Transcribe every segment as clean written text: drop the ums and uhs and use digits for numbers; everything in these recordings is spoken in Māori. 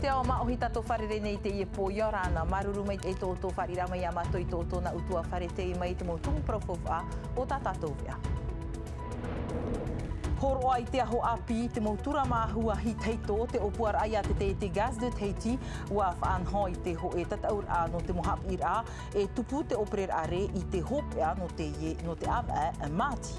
te ao maohi tato wharere nei te i po iorana. Maruru mai e tō wharira mai a matoi tō tōna utua whare te i mai te mo tumu profofa o tā tātou vea. Horo ai te aho api te mo tura mahua hi teito te opuar ai a te gaz de teiti wa whaanhoi te ho e tataur a no te mohap ira e tupu te operer are i te hopea no te ava e mati.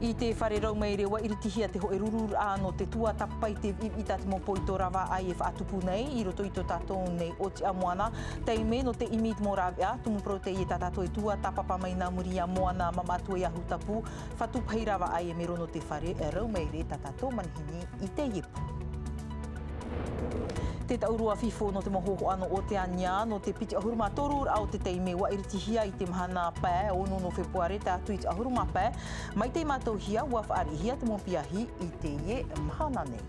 I te whare rau mai rewa iritihia te ho e rurur a no te tua tapai te ita te mo poito rawa ai e whaatupu nei i roto i to tātou nei oti a moana. Tei me no te imit mo rawea, tumu pro te i tātou e tua tapapa mai nā muri a moana mamatu e ahu tapu. Whatupai rawa ai e mero no te whare e rau mai re tātou manhini i te ipu. Te taurua fifo no te mohoho ano o te ania, no te piti ahuruma torur au te teime wa iritihia i te mahana pē, ono no fepuare te atu i te ahuruma pē, mai te mātou hia ua whaarihia te mopiahi i te ie mahana nei.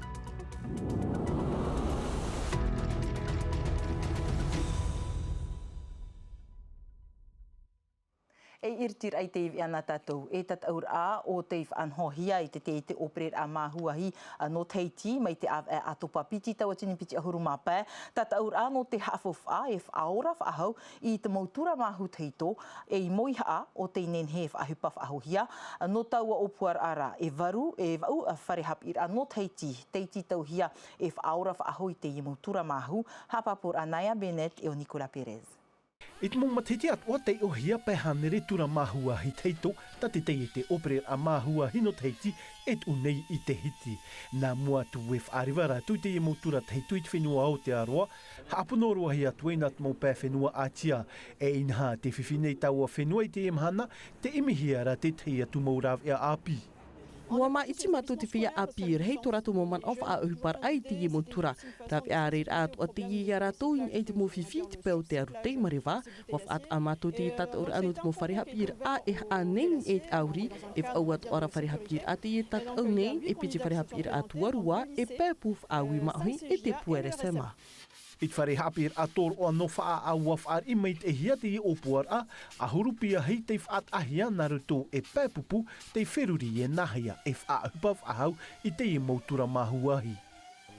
E iritir ai te iwi ana tātou, e tataur a o te whaanhohia i te operer a māhuahi no teiti, mai te av e atopa piti tau atini piti ahuru mapē. Tataur a no te haafof a e whaora whaahau i te mautura māhu teito, e i moiha o te nenhe whaahupa whaahohia. No taua opuar ara e varu, e vau a wharehap ir a no teiti tau hia e whaora whaahau i te i mautura māhu, hapapur a Naya Bennett e o Nicola Perez. I te mong matiti atua te o hia pehanere tura mahua hi teito, ta te te operer a mahua hino teiti et unei i te hiti. Nā mua tu wef arivara tu te mo tura teito i te whenua o te aroa, haapunorua hi atu e nat mo pē whenua atia, e inha te whiwhinei taua whenua i te emhana, te imihiara te te atu maurav e api. Mua ma iti matu te whia api rei to ratu mo man of a uhupar ai te i motura. Rapi a reir atu a te i a ratu in e te mo whiwhi te peo te aru te mariwa. Waf at a matu te tataur anu te mo wharehapir a e a nei e te auri. E whau atu ora wharehapir a te i tatau nei e piti wharehapir a tuarua e pēpuf a wi mahi e te puere sema. I te wharehapir a tōr o no wha a wafar i mei te hia te i opuar a hurupia hei te whaat ahia naruto e pēpupu te wheruri e nahia e whaahupa whahau i te i mautura mahuahi.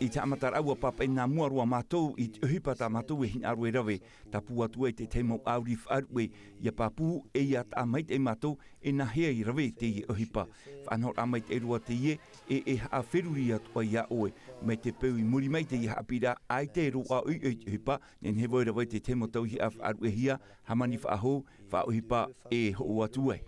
I te amatar aua papa i nā muarua mātou i te uhipata mātou e hin aru e rawe, ta puatua i te teimau auri whaarue, ia papu e i at amait e mātou e nahia i rawe te i uhipa. Whanhor amait e rua te ie e a wheruri atua i a oe, me te peu i muri mai te i haapira ai te roa ui te uhipa, nen he voi rawe te teimau tau hi a whaarue hia, hamani whaaho, whauhipa e ho atua.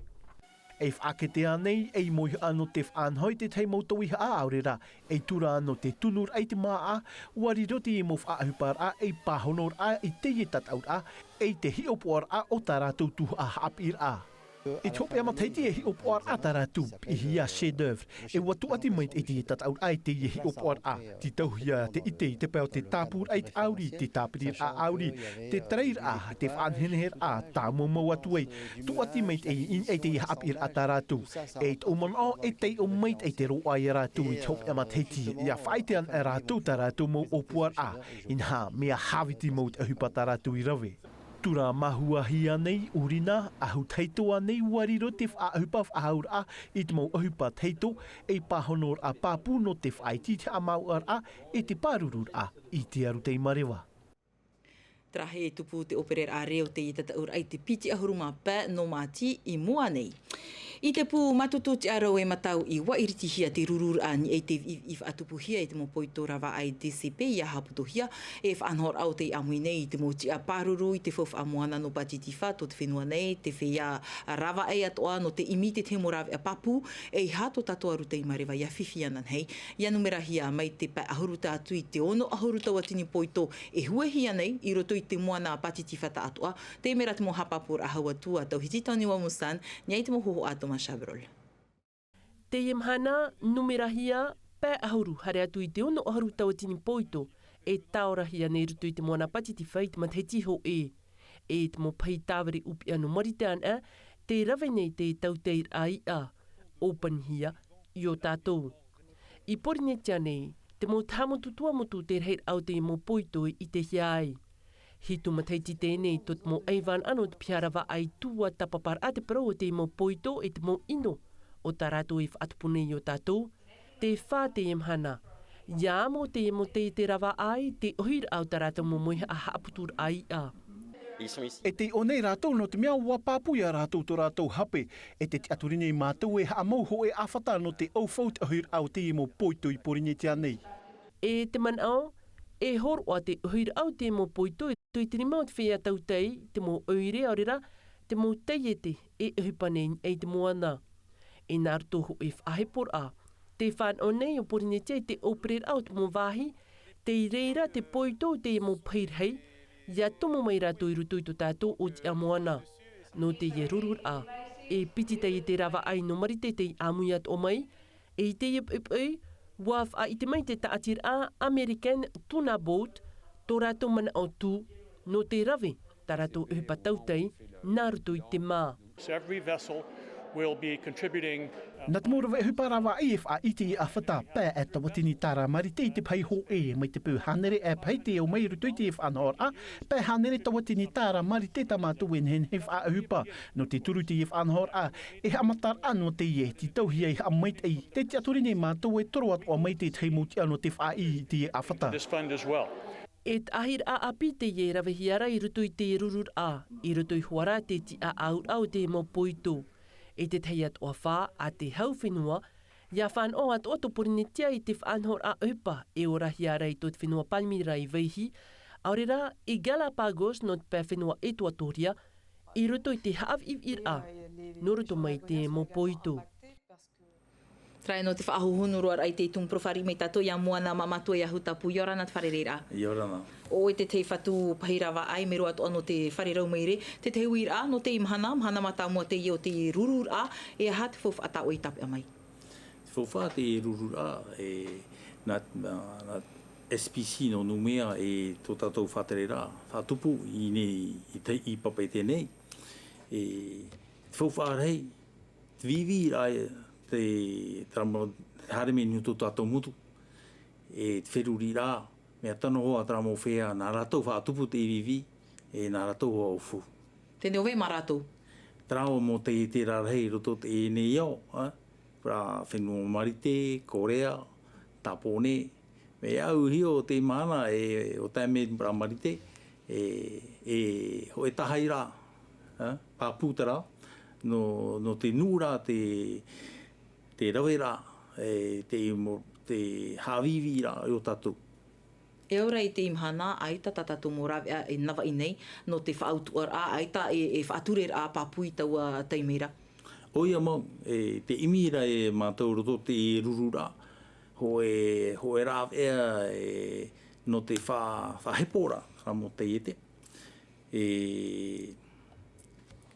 E whaaketea nei, e mohi ano te whaanhoi te teimau towi a aurera, e tura ano te tunur ai te maa, wari roti e mo whaahupar a, e pahonor a, e te tataur a, e te hiopoar a o taratu tu a hapir a. I te hope ama teiti e hi opoar a taratu, i hia chef d'oeuvre, e watu ati mait e te tataur ai te hi opoar a, ti tauhia te ite, te peo te tāpur ai te auri, te tāpirir a auri, te treir a, te whaanhenher a, tā mau atu ei, tu ati mait e te hapir a taratu, e te oman o, e te o mait e te roa i ratu, i te hope ama teiti, ia whaitean e ratu taratu mau opoar a, inha mea haviti maut e hupa taratu i rawe. Tura mahuahia nei urina, ahu teitoa nei wariro te whaahupa whahaur a, i te mau ahupa teito, e pahonor a papu no te whaiti te amauar a, e te parurur a, i te aru te marewa. Trahe e tupu te operer a reo te i tataur ai te piti ahuruma pē no mati i mua nei. I te pū matutu te aro e matau i wairitihia te rurur ani e te i whaatupuhia e te mo poito rawa ai DCP i a haputohia e whaanhor au te i amui nei i te mo ti a paruru i te whawh a moana no budgeti whato te whenua nei, te whea rawa e atoa no te imite te mo rawe a papu e i hato tatoa ruta i marewa i a whiwhi anan hei. I anumera hia mai te pa ahuruta atu i te ono ahuruta watini poito e huehia nei i roto i te moana budgeti whata atoa, te mera te mo hapapur a haua tua tau hiti tani wa musan, niai te mo hoho ato Mashabrol. Te imhana numerahia pē ahuru hare atu i te ono aharu tawatini poito e taorahia nei rutu i te moana patiti whai te mathetiho e te mo pai tāwari upi anu maritean te rawe nei te tauteir ai a open hia i o tātou. I porinetia nei, te mo tāmotu tuamotu te reit au te mo poito i te hiai. Hitu mataiti tēnei tot mo aivan ano te piarawa ai tua tapapar a te parau te mo poito e te mo ino o tā rātou e whaatupunei o tātou, te whā te emhana. Ia mo te rawa ai, te ohir au tarata mo moiha a haaputur ai a. E te o nei rātou no te mea ua pāpuia rātou tō rātou hape. E te aturine i mātou e haamau ho e awhata no te au faut ahir au te mo poito i porine te anei. E te man au, e hor o te ohir au te mo poito e tui tini mau te whea tau tei, te mo oire aurera, te mo teiete e uhipanei e te moana. E nār toho e whahepor a. Te whan o nei o porine te operer au te mo vahi, te reira te poito te mo peirhei, ia tomo mai rātou i rutu i tō tātou o te amoana. No te ie rurur a, e piti tei te rawa ai no marite te amuiat o mai, e te ei, waf a i te mai te taatir a American tuna boat, tō rātou mana o tū, no te rave, tā rātou uhipatau tei, nā rutu i te mā. So every vessel will be contributing. Nā te mōra vehu parawa i a iti i a whata pē e tawatini tāra marite i te pai ho e mai te pū hanere e pai te o mai rutu i te whanhor a pē hanere tawatini tāra marite ta mātou en hen hef a hupa no te turu te whanhor a e amatar ano te ie ti tauhi ai a mait ei te te aturine mātou e toro at o mai te teimuti ano te wha i te a whata. This fund as well. E ahir a api te ie rawehiara i rutu i te rurur a, i rutu i huara te ti a au te mo poito. E te teiat o whā a te hau whenua, ia whan o at oto porinitia i te whanhor a upa e o rahiara i tō te whenua palmira i veihi, aurera i Galapagos no te pē whenua e tua toria, i ruto i te haav ir a, no ruto mai te mo poito. Trai no te whaahuhunu roar ai te tungprofari me tato ia moana mamatua ia hutapu i ora na te wharereira. I ora nā. O e te tei whatu pahirawa ai me roa toa no te wharerau meire, te te hui a no te imhana, mhana mata mua te i o te rurur a, e aha te whauwha ata o i tape a mai. Te whauwha te rurur a, nā SPC no numea e tō tātou whaterera, whatupu i papai tēnei. Te whauwha rei, te vivi rai, te hareme ni tō tātou mutu, e te wheruri rā, mea tano hoa tramo whea, nā rātou whaatupu te iwiwi, e nā rātou hoa ufu. Tēnei o wei mā rātou? Trao mo te rarhei roto te e nei au, pra whenua marite, Korea, Tapone, me au hio te mana e o taime pra marite, ho e tahai rā, pāpūtara, no te nūra, te rawe rā, te hawiwi rā o tātou. E ora i te imhana, aita tātou mō rawe e nawa i nei, no te whaautuar a, aita e whaature a pāpui taua taimeira. Oia mau, te imira e mātou roto te ruru rā, ho e rawe no te whahepora, ramo te iete. E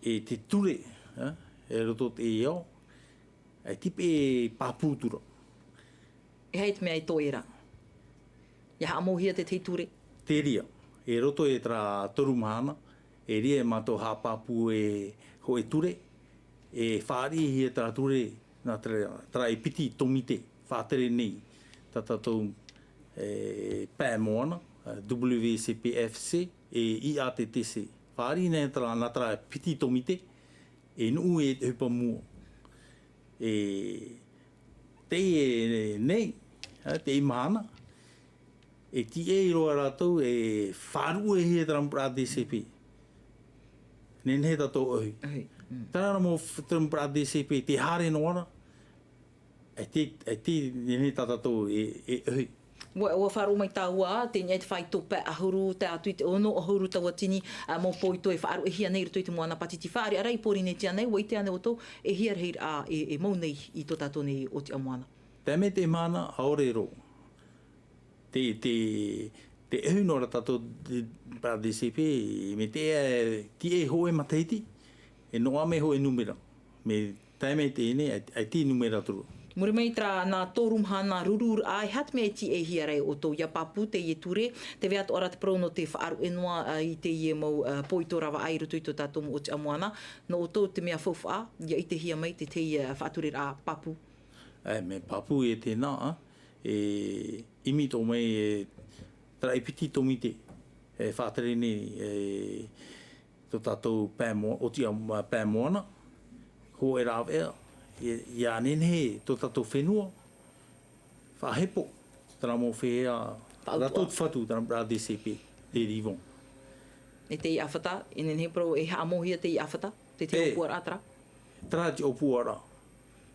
te ture, e roto te iau, e tipe pāpūtura. E heit mea i tō era. Ia haamohia te teiture? Te ria. E roto e tra toru mahana, e ria e mātou hāpāpū ho e ture, e whaari hi e tra ture, nā tra e piti tomite, whātere nei, tā tātou pē moana, WCPFC, e IATTC. Whaari nei nā tra piti tomite, e nuu e te hupa mua. Te nei, te imahana, e ti e roa rātou e wharu e he trampra DCP. Nen he tātou ohi. Tara mo trampra DCP, te hare noana, e te nen he tātou e ohi. Ua wharu mai tāua, te ngai te whai tope ahuru, te atu i te ono ahuru taua tini, mō poito e whaaru e hia nei rutu i te moana patiti whaare, arai pori ne tia nei, wai te ane o tō, e hia reir a e mau nei i tō tātou nei o te amoana. Te me te mana, aore ro. Te ehu nora tātou para DCP, me te e hoe mateiti, e noa me hoe numera. Me te me te ene, ai ti numera turu. Muri mai tra nā tōrumhana rurur ai hat me ti e hia rei o tō ia papu te ie ture, te wea to ora te pro no te whaaru enua i te ie mau poito rawa ai rutu i tō tātou o te amoana, no o tō te mea whauwha, ia i te hia mai te ie whaature a papu. Me papu e tēnā, imi tō mai tra e piti tomite, whaatere nei tō tātou o tia pē moana, ho e rāwea, ia nenhe tō tātou whenua, whahepo, tana mo whea, ratot whatu tana bra DCP, le rivon. E te i awhata, e nene pro e haamohia te i awhata, te opua atra? Tra te opua ra.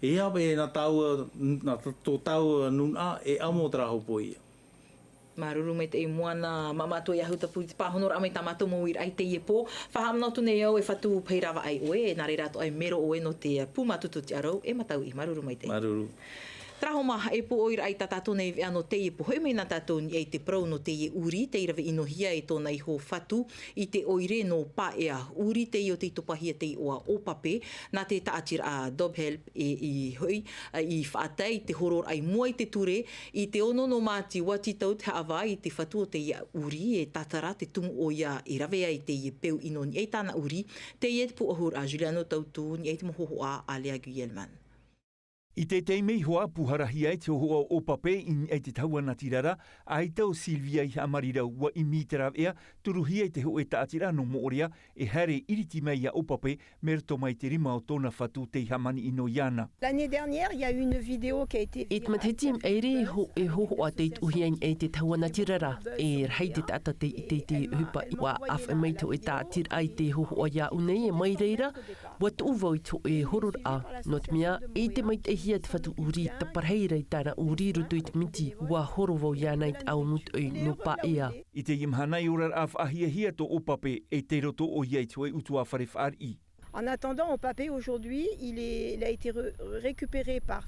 E awe na tau, na tō tau nuna, e amo tra hopo ia. Maruru mai te i moana mamato i ahuta pu te pāhonora amai tamato mo ir ai te i pō. Whahamnotu nei au e whatu peirawa ai oe, e nare rato ai mero oe no te pūmatutu te arau, e matau i maruru mai te. Maruru. Trahoma e po oira ai tatato nei ano te i po hoi mai na tato ni ei te prau no te i uri, te irawe inohia e tōna i ho whatu, i te oire no pā ea uri te i o te topahia te i oa opape, nā te taatira a Dob Help e i hoi, i whaatei te horor ai mua i te ture, i te ono no māti wati tau te hawa i te whatu o te i uri, e tatara te tumu o ia i rawe ai te i peu ino ni ei tāna uri, te i e te puahur a Juliano Tautu, ni ei te mohoho a Alea Guillerman. I te teimei hoa puharahi ai te hoa o pape in ai te taua na tirara, ai tau Silvia i amarira wa i mitera ea, turuhi ai te ho e taatira no mooria, e hare iriti mai a o pape, merto mai te rima o tōna whatu te hamani ino iana. L'année dernière, il y a eu une vidéo qui a été... E te matetim eire ho e hoho a te uhiain e te taua na tirara, e rhai te tata te i te hupa i wa af e mai tau e tātir ai te hoho a ia unei e mai reira, wa tu uvau i tō e horor a, not mea, e te mai te hia te whatu uri, ta parheira i tāna uri rutu i te miti, wa horovo iana i te au mutu i no pa ea. I te imhanai orar af ahia hia to o pape e te roto o iai tue utua whare whaari. En attendant, au papé aujourd'hui, il a été récupéré par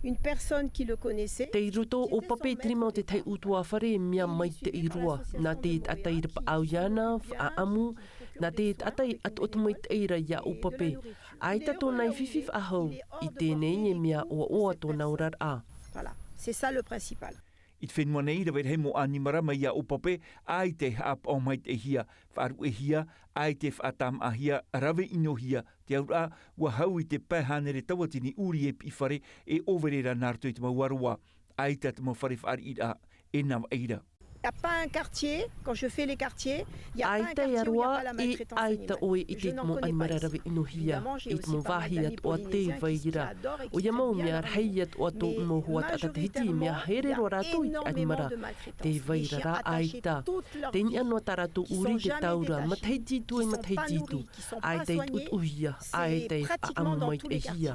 une personne qui le connaissait. Te roto o pape trima o te tei utua whare mea mai te i rua, nā te atai ripa au iana, a amu, nā te atai atu atu mai te eira ia o pape. Ai tato nei whiwhiw ahau, i tēnei e mea oa tōna orar a. Voilà, c'est ça le principal. I te whenua nei rawe he mo animara mai a o pape, ai te hap o mai te hia, wharu e hia, ai te whaatam a hia, rawe ino hia, te aura, wa hau i te pēhanere tawatini uri e pifare e overera nārtu i te mauarua, ai te mo whare whaari i a, e nam eira. Il n'y a pas un quartier, quand je fais les quartiers, il n'y a pas un quartier où il n'y a pas la maltraitance animale. Je n'en connais pas ici. Évidemment, j'ai aussi pas mal d'amis polynésiens qui adorent et qui aiment bien l'animal. Mais majoritairement, il y a énormément de maltraitance. Les chiens attachés toute leur vie, qui ne sont jamais détachés, qui ne sont pas nourris, qui ne sont pas soignés. C'est pratiquement dans tous les quartiers.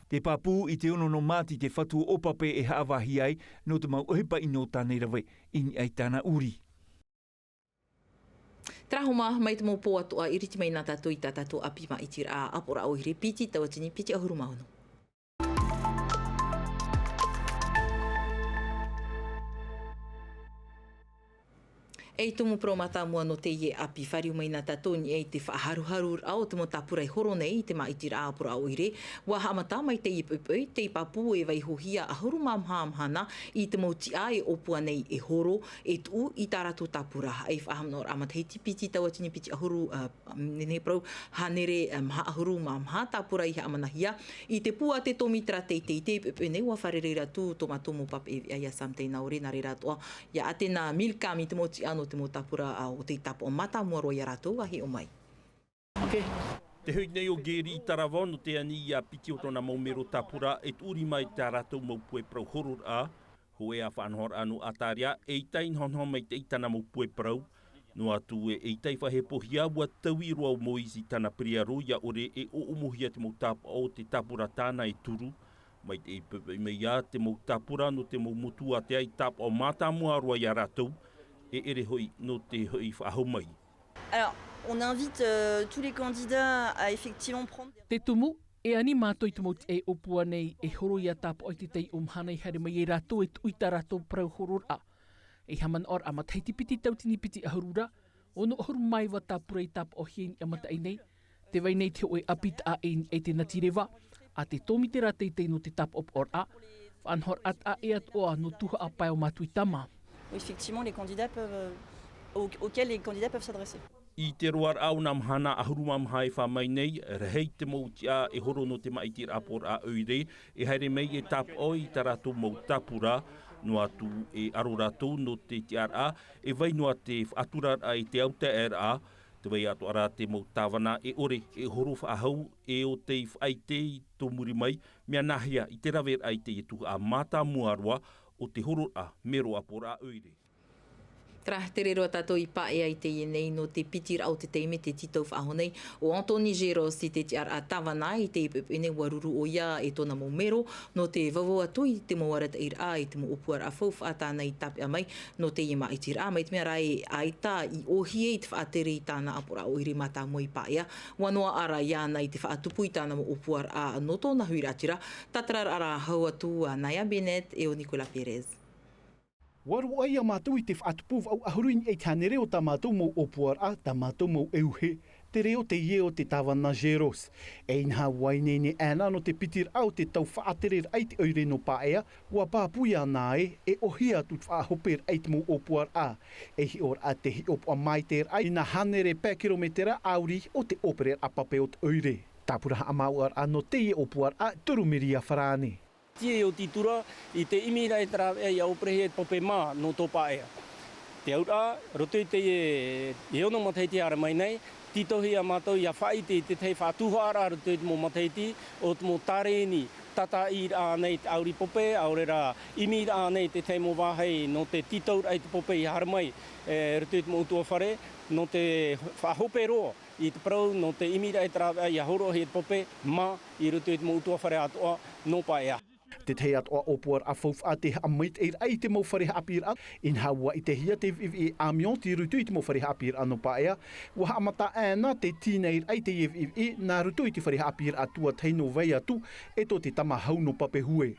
Te papu i te ono no mati te whatu o pape e haawahi ai, no te mau ohipa i no tānei rawe, ini ai tāna uri. Trahoma, mai te mō pō atua, iriti mai nā tātou i tā tātou api ma itira a apora o hire piti, tawatini piti ahuru maunu. Ei tumu promata mua no te ie api whariu mai nā tātoni ei te whaaharuharu au te mo tāpurai horo nei te maitira apura au ire. Wa hamata mai te ipupui, te ipapu e vai hohia ahuru mamhaamhana i te mauti a e opua nei e horo e tu i tā ratu tāpura. Ei whahamnor amatheiti piti tawatini piti ahuru nene prau hanere ahuru mamha tāpura i amanahia. I te pua te tomitra te ipupui nei wa wharereira tu tomatomo pap e aia samtei naore nare ratoa. Ia ate nā milkami te mauti ano te mo tapura o te tapo o mata mua roia rātou ahi o mai. Okay. Te hui nei o Geri i Tarawa no te ani i a piti o tona maumero tapura e tūri mai tā rātou maupue prau horor a, ho e a whanhor anu ataria, e itain honhon mai te itana maupue prau, no atu e itai whahepohia ua taui roa o moisi tana priaru ia ore e o umuhia te mautapa o te tapura tāna e turu, mai te ipepe me ia te mautapura no te maumutua te ai tap o mata mua roa ia rātou, et erehoi no te hoi whahomai. Alors, on invite tous les candidats à effectivement prendre... Te tumu, e ani mātou i te mauti e opua nei e horo ia tāpo o te tei umhanei hare mai e rātou e tuita rātou prau horor a. E haman or amat heiti piti tautini piti ahurura, ono ahuru mai wa tāpura i tāpo o hien amata ai nei, te vai nei te oe apita a ein e te natirewa, a te tomi te rātei tei no te tāpo op or a, whanhor at a e at oa no tuha a pai o mātui tama. Effectivement, les candidats auxquels les candidats peuvent s'adresser. I te roar au nam hana ahuru mamhai whamai nei, rehei te mautia e horo no te maitir apor a oire, e haere mei e tap oi ta rātou mautapura, no atu e aro rātou no te tiara, e vai no te whaturar a e te auta a, te vai atu ara te mautawana e ore e horo whaahau e o te whaite i tō muri mai, mea nahia i te rawer ai te e tuha a mata muarua o te hurura mero apura uire. Tra te rero tātou I pae ai te nei no te piti rau te teime te titau whahonei o Antoni Geros I te te ara tawana I te ipene waruru o ia e tona mo mero no te vavo atu I te mo warata I raa I te mo upuara a fauwh a tānei tape a mai no te ima I te raa mai te mea rai aita I ohie I te whaatere I tāna apura o iri mata mo I paea wanoa ara iana I te whaatupu I tāna mo upuara a no tōna hui ratira tatara ara hau atu a Naya Bennett e o Nicola Perez. Waru ai a mātou I te whaatupuv au ahuruin e tāne reo tā mātou mō opuara a tā mātou mō euhe. Te reo te ieo te tawana Geros. E inha wainene ana no te pitir au te tau whaaterer ai te oire no paea, ua pāpuia nāe e ohia tu whaahoper ai te mō opuara a. E hi or a te hi opu a maiter ai na hanere pē kilometera auri o te operer a pape o te oire. Tāpura a mauar a no te i opuara a turumiri a wharane. Tie o titura I te imira e tara e au prehe pope mā no tō paea. Te aura, roto I te e ono mataiti ara mai nei, titohi a mātou I a whaiti te tei whātuha ara roto I te mō mataiti o te mō tareni tata I nei te auri pope, aurera imi nei te tei mō wāhei no te titaur ai te pope I haramai roto I te mō utua whare, no te whahope roa I te parau no te imira e tara I a horo he te pope mā I roto I te mō utua whare atoa no paea. Te tei atoa opuar a fauwh a te amait eir ai te mawhare apir a. In haua I te hia te i amion ti rutu I te mawhare apir a no paea. Waha amata ana te tina eir ai te i nā rutu I te whare apir a tua teino vei atu e to te tama hau no pape hue.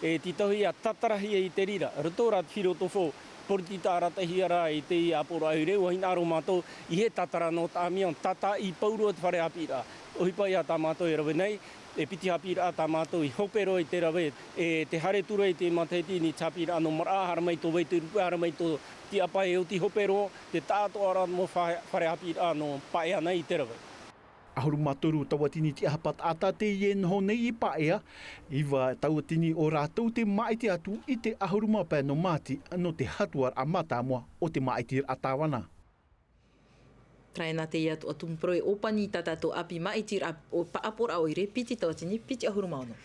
E titahi a tatarahi I te rira. Roto rat whiro tofo. Porti tā ratahi ara I te apora aure. Wahin aro mātou I he tatara no ta amion. Tata I paurua te whare apira. Ohipai a tā mātou e rawe nei. E piti hapira a tā mātou I hopero I te rawe. E te hare tura I te mataiti ni tapira ano mara haramai tō wei te rupu haramai tō ti apai e o ti hopero. Te tāto ara mo whare hapira ano pae ana I te rawe. Ahuru matoru tawatini ti ahapat ata te ien honei I paea. Iwa tawatini o rātou te maiti atu I te ahuru mapē no māti no te hatuar a mātāmoa o te maitir a tāwana. Traena te iatu atumpro e opani tatato api maitir o paapora oire piti tawatini piti ahuru maono.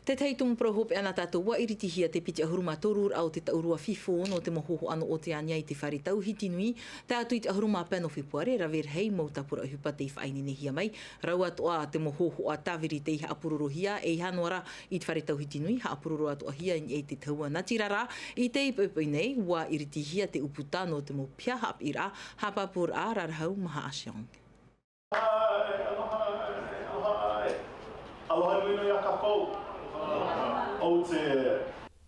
Te teitum prohope ana tātou wa iritihia te piti ahuru matorur au te taurua fifo no te mohoho ano o te ania I te whare tau hitinui. Tātou I te ahuru mapeno fepuare raver hei mau tapura hupa te whainene hia mai. Rau atoa te mohoho a tāwiri te iha apururohia e hanuara I te whare tau hitinui. Ha apururo atoa hia I te taua natirara. I te ipepoi nei wa iritihia te uputa no te mo pia hap ira. Hapapur a rarhau maha asyong. Aloha nui no yakapou.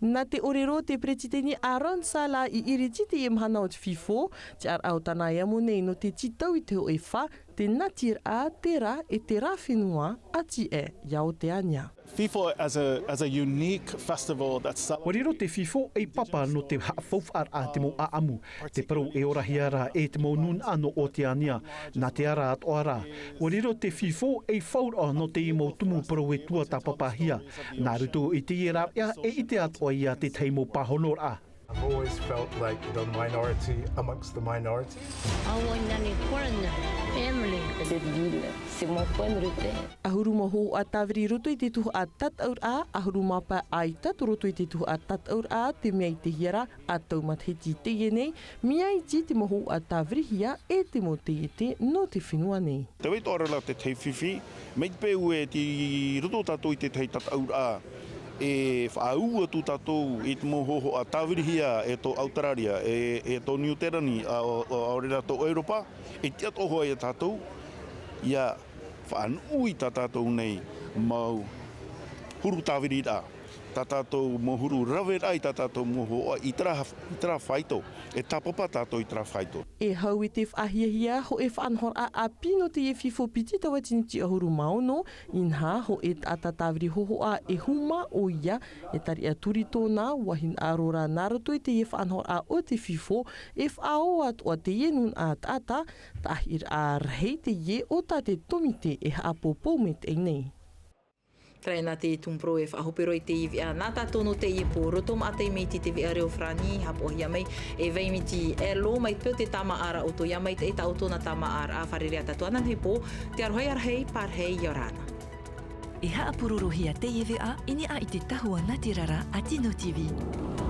Nā te orero te pretiteni Aaron Sala I iriti te imhana o te fifo, te ar au tāna iamu nei no te titau I te o e wha, te natir a te rā e te rā whenua ati e iau te ania. FIFO as a unique festival that's Wariro te FIFO e papa no te whaafaufar a te mo aamu. Te parou e orahi ara e te mo nun ano o te ania. Nā te ara at o ara. Wariro te FIFO e whaura no te i mo tumu parou e tua ta papahia. Nā ruto I te ira ia e I te atoa ia te teimo pahonor a. I've always felt like the minority amongst the minority. Ahuru moho a tāwiri roto I te tuhu a tataur a, ahuru mapa ai tatu roto I te tuhu a tataur a, te mea I te hiara, a tau matheti te nei, mea I te moho a tāwiri hia e te mo te no te whenua nei. Te wei tōra la te tei whiwhi, mei te pēu e te roto tātou I te tei tataur a. E whaaua tu tātou I te mohoho a tāwirihia e tō Autararia, e tō New Terani, a rera tō Europa, e te atohoa I tātou, ia whaanui tā tātou nei mau huru tāwirira. Tā tātou mohuru rawerai, tā tātou moho I tera whaito, e tāpapa tātou I tera whaito. E hau I te whahiahia ho e whaanhor a apino te e fifo piti tawatini ti ahuru maono, inha ho e atatāwiri hoho a e huma o ia, e tari a turi tōna, wahin arora naroto I te e whaanhor a o te fifo, e whao at o te yenun a tata, tahir a rhei te ye o tā te tomite e haapopo me te nei. Traina te tumpro e whahopero i te iwi a nā tātou no te i po roto ma te mei te vi a reo frani hapo hia mai e veimiti e lo mai peo te tama ara o to ia mai te e tauto na tama ara a wharerea tatu ana nei po te arohei arhei parhei iorana. E haa pururuhia te iwi a ini a i te tahua Ngāti Rara a Tino TV.